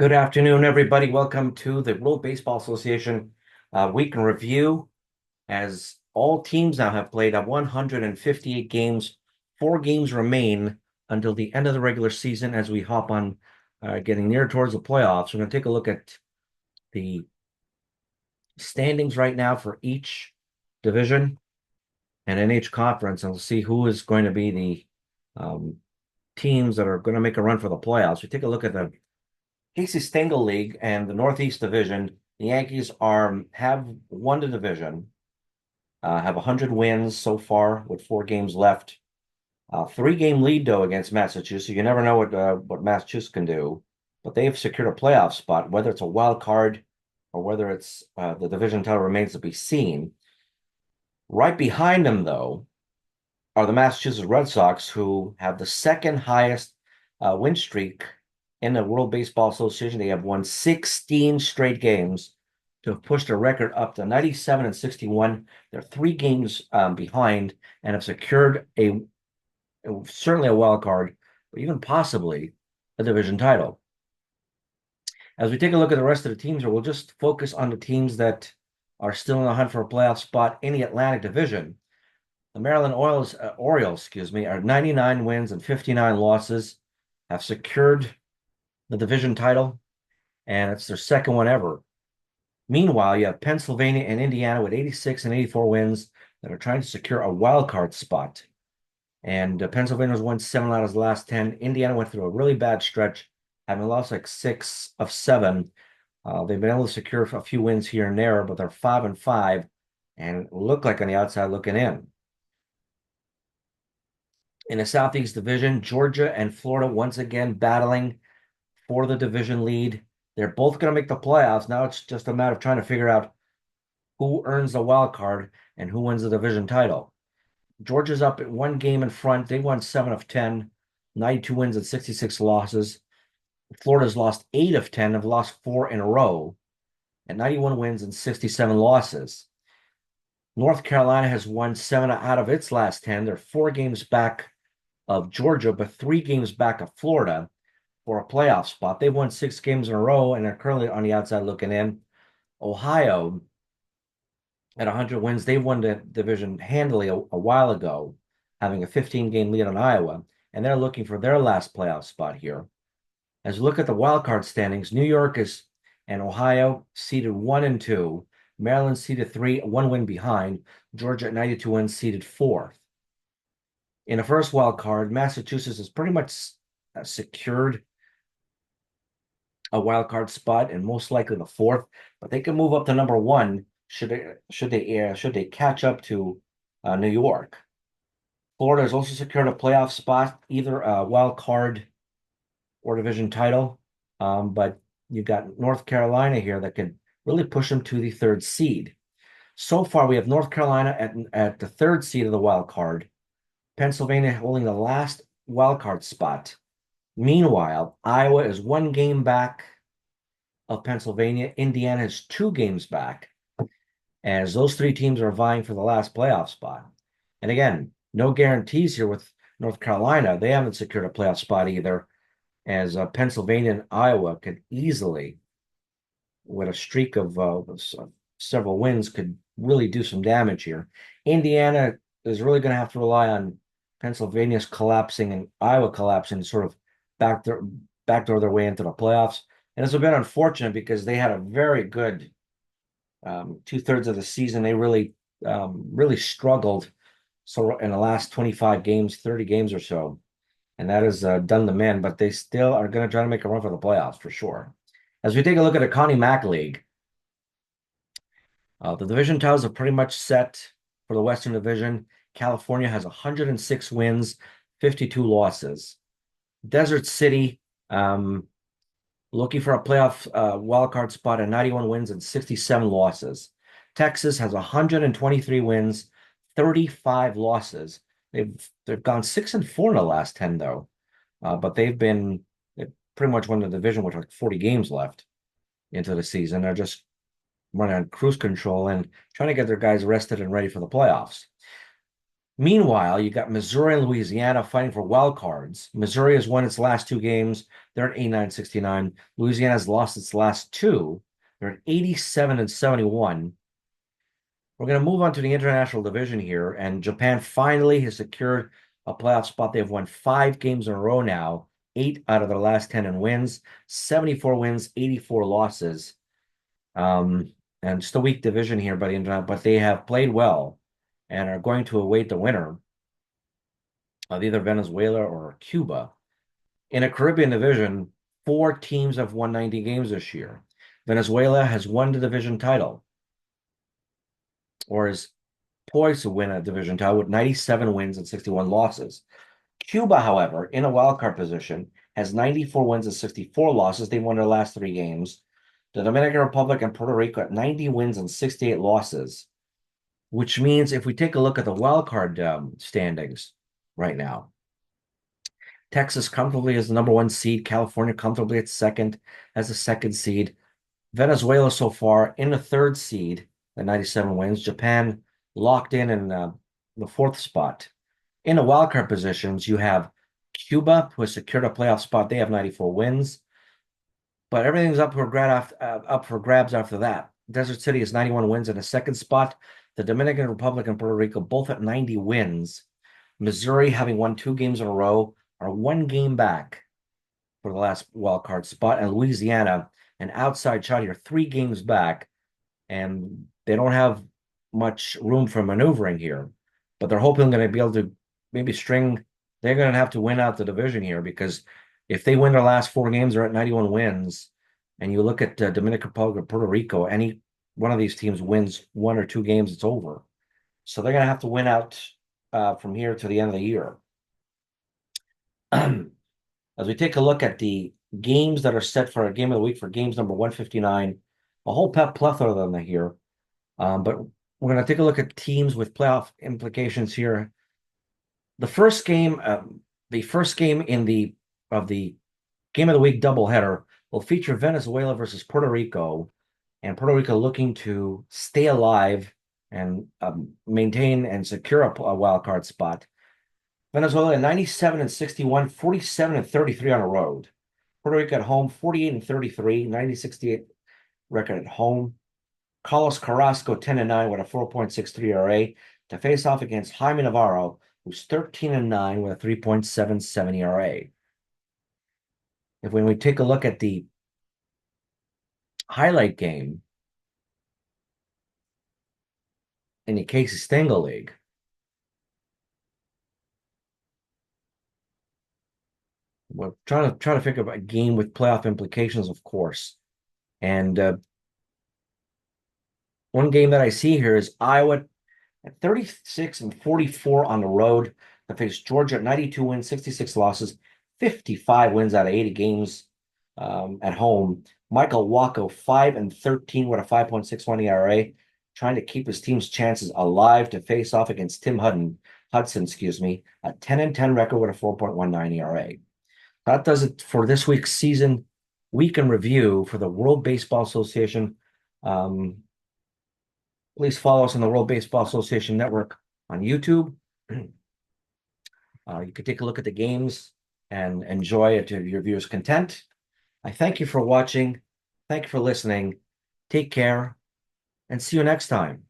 Good afternoon, everybody. Welcome to the World Baseball Association Week in Review. As all teams now have played 158 games, 4 games remain until the end of the regular season as we hop on getting near towards the playoffs. We're going to take a look at the standings right now for each division and in each conference, and we'll see who is going to be the teams that are going to make a run for the playoffs. We take a look at the Casey Stengel League and the Northeast Division. The Yankees have won the division, have 100 wins so far with 4 games left. 3-game lead though against Massachusetts. You never know what Massachusetts can do, but they've secured a playoff spot. Whether it's a wild card or whether it's the division title remains to be seen. Right behind them though are the Massachusetts Red Sox, who have the second highest win streak in the World Baseball Association. They have won 16 straight games to have pushed their record up to 97 and 61. They're 3 games behind and have secured certainly a wild card, but even possibly a division title. As we take a look at the rest of the teams here, we'll just focus on the teams that are still in the hunt for a playoff spot in the Atlantic Division. The Maryland Orioles, are 99 wins and 59 losses, have secured the division title, and it's their second one ever. Meanwhile, you have Pennsylvania and Indiana with 86 and 84 wins that are trying to secure a wild card spot. And Pennsylvania's won 7 out of the last 10. Indiana went through a really bad stretch, having lost like 6 of 7. They've been able to secure a few wins here and there, but they're 5-5 and look like on the outside looking in. In the Southeast Division, Georgia and Florida once again battling for the division lead. They're both going to make the playoffs. Now it's just a matter of trying to figure out who earns the wild card and who wins the division title. Georgia's up at 1 game in front. They won 7 of 10, 92 wins and 66 losses. Florida's lost 8 of 10, have lost 4 in a row, at 91 wins and 67 losses. North Carolina has won 7 out of its last 10. They're 4 games back of Georgia, but 3 games back of Florida for a playoff spot. They've won 6 games in a row and are currently on the outside looking in. Ohio at 100 wins. They won the division handily a while ago, having a 15-game lead on Iowa, and they're looking for their last playoff spot here. As we look at the wild card standings, New York and Ohio seeded 1 and 2. Maryland seeded 3, 1 win behind. Georgia at 92 wins seeded 4th. In the first wild card, Massachusetts is pretty much secured a wild card spot and most likely the 4th, but they can move up to number 1 should they catch up to New York. Florida has also secured a playoff spot, either a wild card or division title, but you've got North Carolina here that could really push them to the 3rd seed. So far, we have North Carolina at the 3rd seed of the wild card, Pennsylvania holding the last wild card spot. Meanwhile, Iowa is 1 game back of Pennsylvania. Indiana is 2 games back, as those 3 teams are vying for the last playoff spot. And again, no guarantees here with North Carolina. They haven't secured a playoff spot either, as Pennsylvania and Iowa could easily, with a streak of several wins, could really do some damage here. Indiana is really going to have to rely on Pennsylvania's collapsing and Iowa collapsing to sort of backdoor their way into the playoffs. And it's a bit unfortunate because they had a very good 2/3 of the season. They really struggled so in the last 25 games, 30 games or so. And that has done them in, but they still are going to try to make a run for the playoffs for sure. As we take a look at the Connie Mack League, the division titles are pretty much set for the Western Division. California has 106 wins, 52 losses. Desert City, looking for a playoff wildcard spot at 91 wins and 67 losses. Texas has 123 wins, 35 losses. They've gone 6-4 in the last 10 though, but they pretty much won the division with like 40 games left into the season. They're just running on cruise control and trying to get their guys rested and ready for the playoffs. Meanwhile, you got Missouri and Louisiana fighting for wild cards. Missouri has won its last two games. They're at 89-69. Louisiana has lost its last two. They're at 87-71. We're going to move on to the international division here, and Japan finally has secured a playoff spot. They've won 5 games in a row now, 8 out of their last 10 in wins, 74 wins, 84 losses. And just a weak division here by the end, but they have played well and are going to await the winner of either Venezuela or Cuba. In a Caribbean division, 4 teams have won 90 games this year. Venezuela has won the division title, or is poised to win a division title with 97 wins and 61 losses. Cuba, however, in a wildcard position, has 94 wins and 64 losses. They won their last 3 games. The Dominican Republic and Puerto Rico at 90 wins and 68 losses, which means if we take a look at the wildcard standings right now, Texas comfortably is the #1 seed. California comfortably at second as the second seed. Venezuela so far in the third seed at 97 wins. Japan locked in the fourth spot. In the wildcard positions, you have Cuba, who has secured a playoff spot. They have 94 wins, but everything's up for grabs after that. Desert City has 91 wins in the second spot. The Dominican Republic and Puerto Rico both at 90 wins. Missouri, having won 2 games in a row, are 1 game back for the last wild card spot. And Louisiana, an outside shot here, 3 games back, and they don't have much room for maneuvering here. But they're hoping going to be able to maybe string. They're going to have to win out the division here, because if they win their last 4 games, they're at 91 wins. And you look at Dominican Republic or Puerto Rico, any one of these teams wins 1 or 2 games, it's over. So they're going to have to win out from here to the end of the year. As we take a look at the games that are set for a game of the week for games number 159, a whole plethora of them here. But we're going to take a look at teams with playoff implications here. The first game in the game of the week doubleheader will feature Venezuela versus Puerto Rico, and Puerto Rico looking to stay alive and maintain and secure a wild card spot. Venezuela 97-61, 47-33 on the road. Puerto Rico at home 48-33, 90-68 record at home. Carlos Carrasco 10-9 with a 4.63 ERA to face off against Jaime Navarro, who's 13-9 with a 3.77 ERA. When we take a look at the highlight game in the Casey Stengel League, we're trying to figure out a game with playoff implications, of course. And one game that I see here is Iowa at 36-44 on the road to face Georgia at 92 wins, 66 losses, 55 wins out of 80 games at home. Michael Waco 5-13 with a 5.61 ERA, trying to keep his team's chances alive to face off against Tim Hudson, a 10-10 record with a 4.19 ERA. That does it for this week's season week in review for the World Baseball Association. Please follow us on the World Baseball Association Network on YouTube. You can take a look at the games and enjoy it to your viewers' content. I thank you for watching. Thank you for listening. Take care and see you next time.